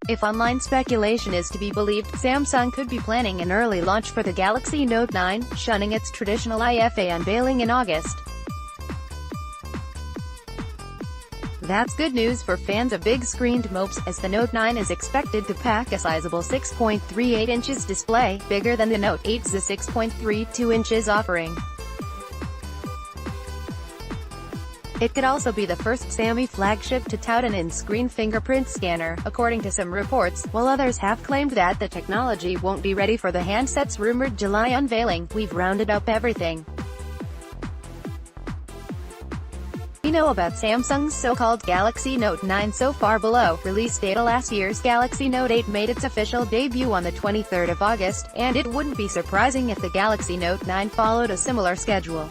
If online speculation is to be believed, Samsung could be planning an early launch for the Galaxy Note 9, shunning its traditional IFA unveiling in August. That's good news for fans of big-screened mopes, as the Note 9 is expected to pack a sizable 6.38 inches display, bigger than the Note 8's 6.32 inches offering. It could also be the first Sammy flagship to tout an in-screen fingerprint scanner, according to some reports, while others have claimed that the technology won't be ready for the handset's rumored July unveiling. We've rounded up everything we know about Samsung's so-called Galaxy Note 9 so far below. Release date: last year's Galaxy Note 8 made its official debut on the 23rd of August, and it wouldn't be surprising if the Galaxy Note 9 followed a similar schedule.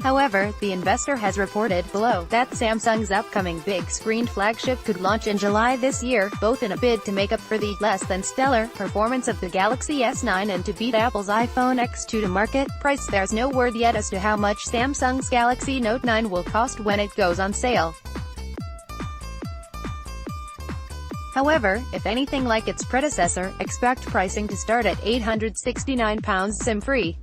However, the investor has reported below that Samsung's upcoming big-screened flagship could launch in July this year, both in a bid to make up for the less-than-stellar performance of the Galaxy S9 and to beat Apple's iPhone X2 to market price. There's no word yet as to how much Samsung's Galaxy Note 9 will cost when it goes on sale. However, if anything like its predecessor, expect pricing to start at £869 SIM-free.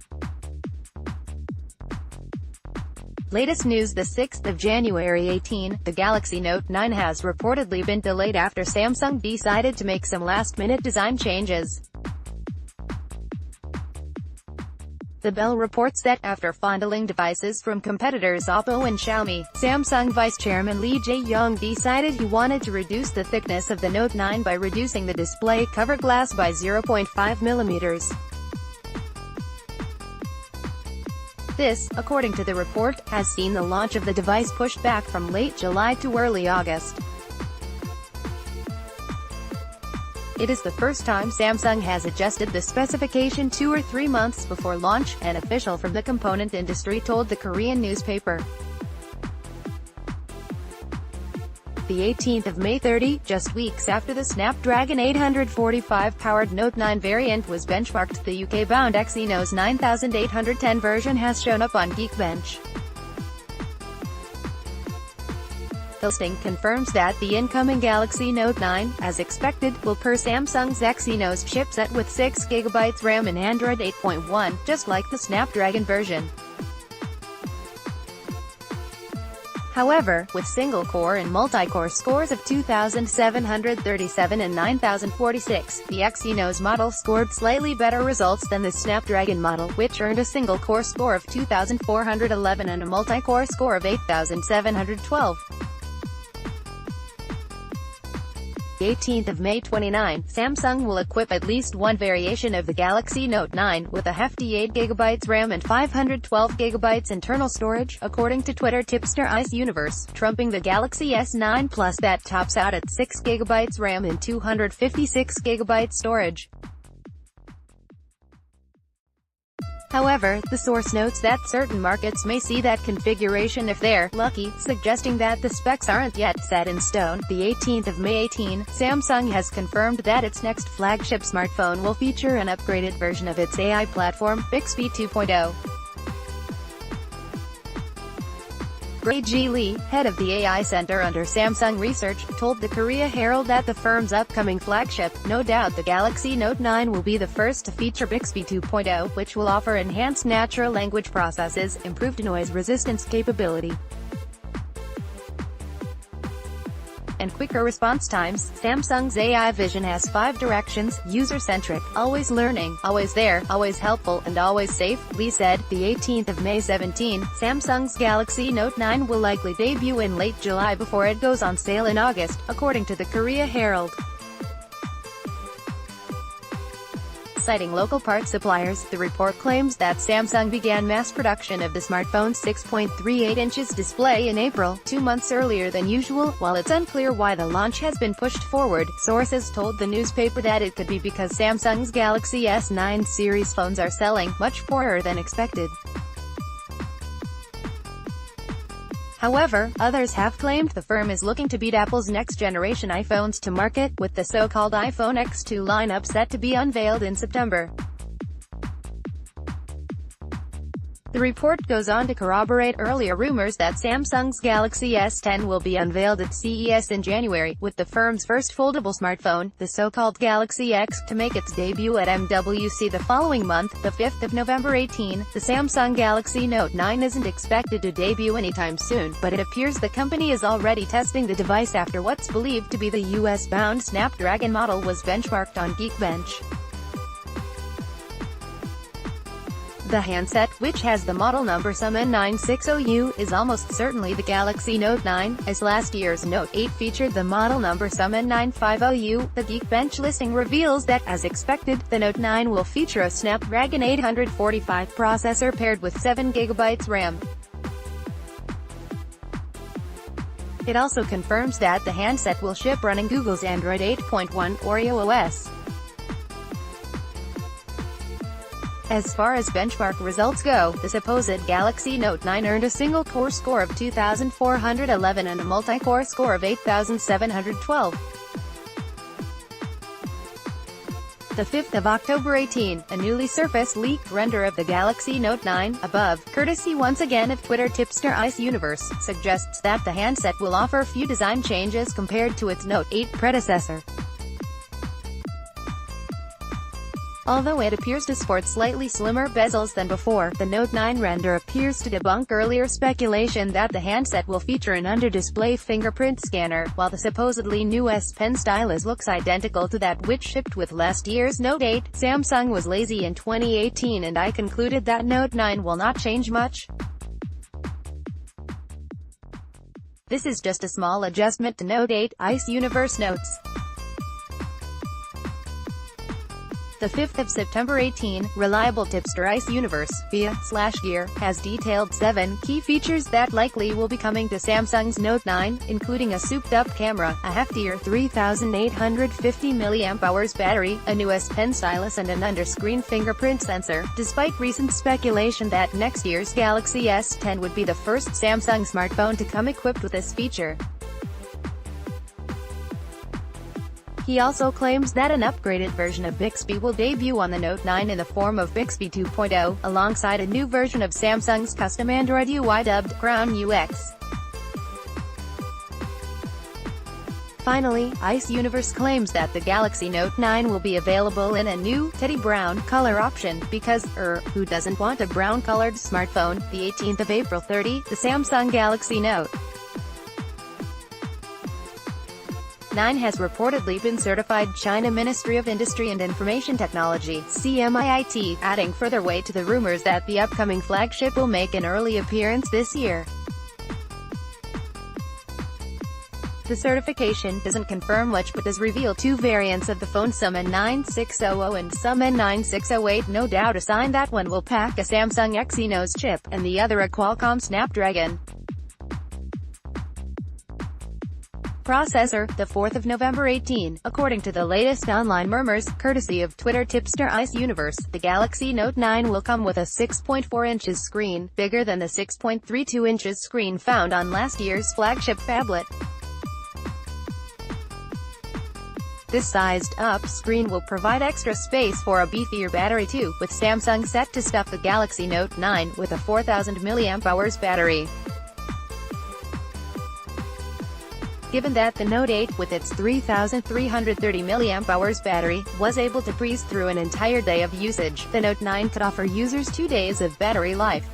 Latest news: the 6th of January 18, the Galaxy Note 9 has reportedly been delayed after Samsung decided to make some last-minute design changes. The Bell reports that, after fondling devices from competitors Oppo and Xiaomi, Samsung Vice Chairman Lee Jae-yong decided he wanted to reduce the thickness of the Note 9 by reducing the display cover glass by 0.5 mm. This, according to the report, has seen the launch of the device pushed back from late July to early August. It is the first time Samsung has adjusted the specification 2 or 3 months before launch, an official from the component industry told the Korean newspaper. The 18th of May 30, just weeks after the Snapdragon 845-powered Note 9 variant was benchmarked, the UK-bound Exynos 9810 version has shown up on Geekbench. The listing confirms that the incoming Galaxy Note 9, as expected, will pair Samsung's Exynos chipset with 6GB RAM and Android 8.1, just like the Snapdragon version. However, with single-core and multi-core scores of 2,737 and 9,046, the Exynos model scored slightly better results than the Snapdragon model, which earned a single-core score of 2,411 and a multi-core score of 8,712. The 18th of May 29, Samsung will equip at least one variation of the Galaxy Note 9 with a hefty 8GB RAM and 512GB internal storage, according to Twitter tipster Ice Universe, trumping the Galaxy S9 Plus that tops out at 6GB RAM and 256GB storage. However, the source notes that certain markets may see that configuration if they're lucky, suggesting that the specs aren't yet set in stone. The 18th of May 18, Samsung has confirmed that its next flagship smartphone will feature an upgraded version of its AI platform, Bixby 2.0. Gray-G Lee, head of the AI Center under Samsung Research, told the Korea Herald that the firm's upcoming flagship, no doubt the Galaxy Note 9, will be the first to feature Bixby 2.0, which will offer enhanced natural language processes, improved noise resistance capability, and quicker response times. Samsung's AI vision has 5 directions: user-centric, always learning, always there, always helpful, and always safe, Lee said. The 18th of May 17, Samsung's Galaxy Note 9 will likely debut in late July before it goes on sale in August, according to the Korea Herald. Citing local part suppliers, the report claims that Samsung began mass production of the smartphone's 6.38 inches display in April, 2 months earlier than usual. While it's unclear why the launch has been pushed forward, sources told the newspaper that it could be because Samsung's Galaxy S9 series phones are selling much poorer than expected. However, others have claimed the firm is looking to beat Apple's next-generation iPhones to market, with the so-called iPhone X2 lineup set to be unveiled in September. The report goes on to corroborate earlier rumors that Samsung's Galaxy S10 will be unveiled at CES in January, with the firm's first foldable smartphone, the so-called Galaxy X, to make its debut at MWC the following month, the 5th of November 18. The Samsung Galaxy Note 9 isn't expected to debut anytime soon, but it appears the company is already testing the device after what's believed to be the US-bound Snapdragon model was benchmarked on Geekbench. The handset, which has the model number SUM-N960U, is almost certainly the Galaxy Note 9, as last year's Note 8 featured the model number SUM-N950U. The Geekbench listing reveals that, as expected, the Note 9 will feature a Snapdragon 845 processor paired with 7GB RAM. It also confirms that the handset will ship running Google's Android 8.1 Oreo OS. As far as benchmark results go, the supposed Galaxy Note 9 earned a single-core score of 2,411 and a multi-core score of 8,712. The 5th of October 18, a newly surfaced leaked render of the Galaxy Note 9, above, courtesy once again of Twitter tipster Ice Universe, suggests that the handset will offer few design changes compared to its Note 8 predecessor. Although it appears to sport slightly slimmer bezels than before, the Note 9 render appears to debunk earlier speculation that the handset will feature an under-display fingerprint scanner, while the supposedly new S Pen stylus looks identical to that which shipped with last year's Note 8. Samsung was lazy in 2018 and I concluded that Note 9 will not change much. This is just a small adjustment to Note 8, Ice Universe notes. The 5th of September 18, reliable tipster Ice Universe, via /gear, has detailed 7 key features that likely will be coming to Samsung's Note 9, including a souped-up camera, a heftier 3,850 mAh battery, a new S Pen stylus and an under-screen fingerprint sensor, despite recent speculation that next year's Galaxy S10 would be the first Samsung smartphone to come equipped with this feature. He also claims that an upgraded version of Bixby will debut on the Note 9 in the form of Bixby 2.0, alongside a new version of Samsung's custom Android UI dubbed Crown UX. Finally, Ice Universe claims that the Galaxy Note 9 will be available in a new, teddy brown, color option, because, who doesn't want a brown-colored smartphone? The 18th of April 30, the Samsung Galaxy Note 9 has reportedly been certified China Ministry of Industry and Information Technology (CMIIT), adding further weight to the rumors that the upcoming flagship will make an early appearance this year. The certification doesn't confirm much but does reveal 2 variants of the phone, SUM-N9600 and SUM-N9608. No doubt a sign that one will pack a Samsung Exynos chip, and the other a Qualcomm Snapdragon processor. The 4th of November 18, according to the latest online murmurs, courtesy of Twitter tipster Ice Universe, the Galaxy Note 9 will come with a 6.4 inches screen, bigger than the 6.32 inches screen found on last year's flagship phablet. This sized-up screen will provide extra space for a beefier battery too, with Samsung set to stuff the Galaxy Note 9 with a 4,000 mAh battery. Given that the Note 8, with its 3,330 mAh battery, was able to breeze through an entire day of usage, the Note 9 could offer users 2 days of battery life.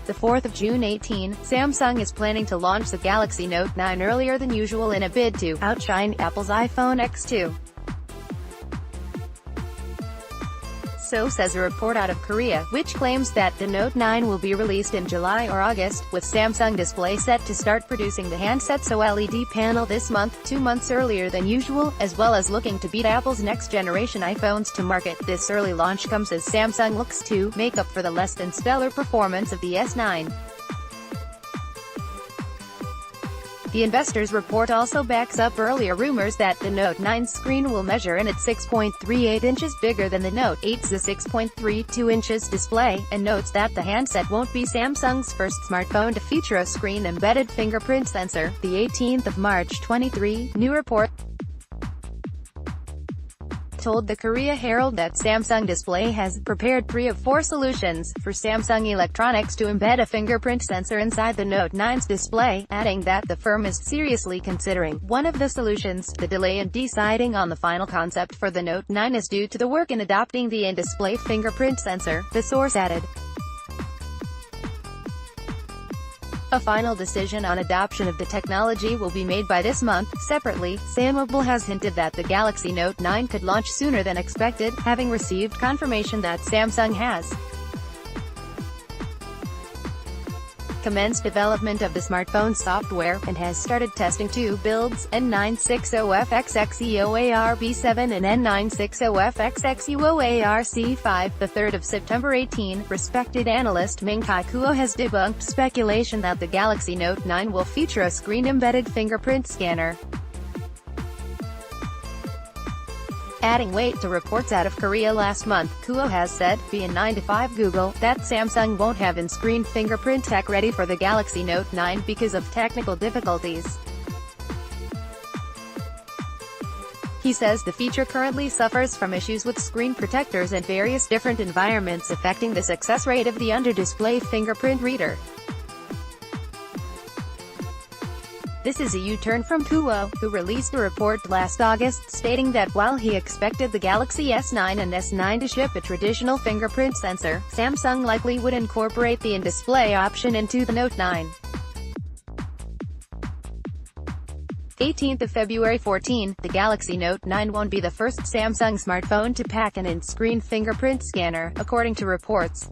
The 4th of June 18, Samsung is planning to launch the Galaxy Note 9 earlier than usual in a bid to outshine Apple's iPhone X2. So says a report out of Korea, which claims that the Note 9 will be released in July or August, with Samsung Display set to start producing the handset's OLED panel this month, 2 months earlier than usual, as well as looking to beat Apple's next-generation iPhones to market. This early launch comes as Samsung looks to make up for the less-than-stellar performance of the S9. The Investor's report also backs up earlier rumors that the Note 9 screen will measure in at 6.38 inches bigger than the Note 8's 6.32 inches display, and notes that the handset won't be Samsung's first smartphone to feature a screen-embedded fingerprint sensor. The 18th of March 23, new report. told the Korea Herald that Samsung Display has prepared 3 of 4 solutions for Samsung Electronics to embed a fingerprint sensor inside the Note 9's display, adding that the firm is seriously considering one of the solutions. The delay in deciding on the final concept for the Note 9 is due to the work in adopting the in-display fingerprint sensor, the source added. A final decision on adoption of the technology will be made by this month. Separately, sizable has hinted that the Galaxy Note 9 could launch sooner than expected, having received confirmation that Samsung has commenced development of the smartphone software, and has started testing 2 builds, N960FXXEOAR-B7 and N960FXXEOAR-C5. The 3rd of September 18, respected analyst Ming-Chi Kuo has debunked speculation that the Galaxy Note 9 will feature a screen-embedded fingerprint scanner, adding weight to reports out of Korea last month. Kuo has said, via 9 to 5 Google, that Samsung won't have in-screen fingerprint tech ready for the Galaxy Note 9 because of technical difficulties. He says the feature currently suffers from issues with screen protectors and various different environments affecting the success rate of the under-display fingerprint reader. This is a U-turn from Kuo, who released a report last August stating that while he expected the Galaxy S9 and S9 to ship a traditional fingerprint sensor, Samsung likely would incorporate the in-display option into the Note 9. 18th of February 14, the Galaxy Note 9 won't be the first Samsung smartphone to pack an in-screen fingerprint scanner, according to reports.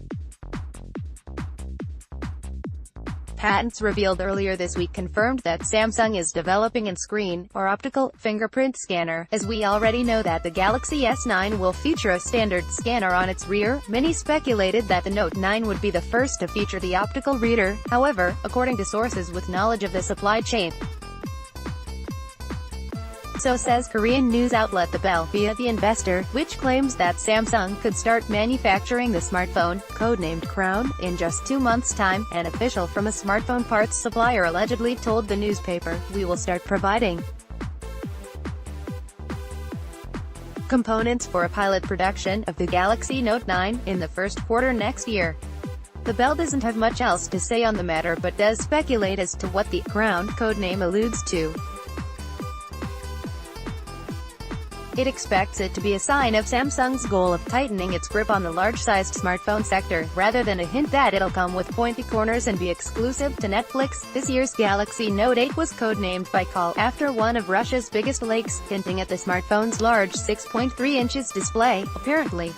Patents revealed earlier this week confirmed that Samsung is developing in-screen, or optical, fingerprint scanner. As we already know that the Galaxy S9 will feature a standard scanner on its rear, many speculated that the Note 9 would be the first to feature the optical reader. However, according to sources with knowledge of the supply chain, so says Korean news outlet The Bell, via The Investor, which claims that Samsung could start manufacturing the smartphone, codenamed Crown, in just 2 months' time. An official from a smartphone parts supplier allegedly told the newspaper, "We will start providing components for a pilot production of the Galaxy Note 9 in the first quarter next year." The Bell doesn't have much else to say on the matter but does speculate as to what the Crown codename alludes to. It expects it to be a sign of Samsung's goal of tightening its grip on the large-sized smartphone sector, rather than a hint that it'll come with pointy corners and be exclusive to Netflix. This year's Galaxy Note 8 was codenamed Baikal, after one of Russia's biggest lakes, hinting at the smartphone's large 6.3 inches display, apparently.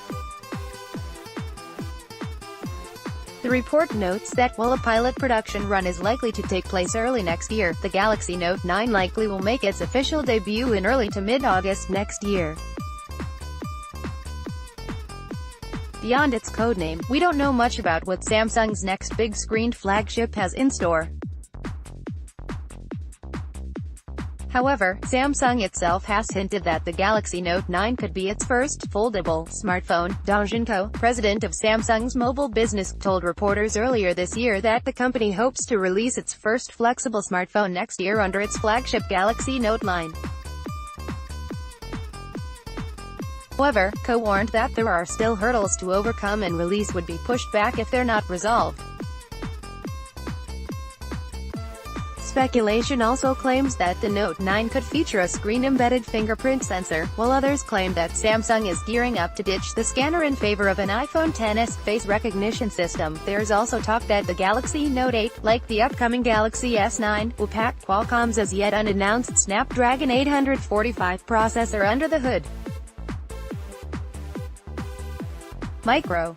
The report notes that while a pilot production run is likely to take place early next year, the Galaxy Note 9 likely will make its official debut in early to mid-August next year. Beyond its codename, we don't know much about what Samsung's next big-screened flagship has in store. However, Samsung itself has hinted that the Galaxy Note 9 could be its first foldable smartphone. Dong Junko, president of Samsung's mobile business, told reporters earlier this year that the company hopes to release its first flexible smartphone next year under its flagship Galaxy Note line. However, Ko warned that there are still hurdles to overcome and release would be pushed back if they're not resolved. Speculation also claims that the Note 9 could feature a screen-embedded fingerprint sensor, while others claim that Samsung is gearing up to ditch the scanner in favor of an iPhone XS face recognition system. There's also talk that the Galaxy Note 8, like the upcoming Galaxy S9, will pack Qualcomm's as yet unannounced Snapdragon 845 processor under the hood. Micro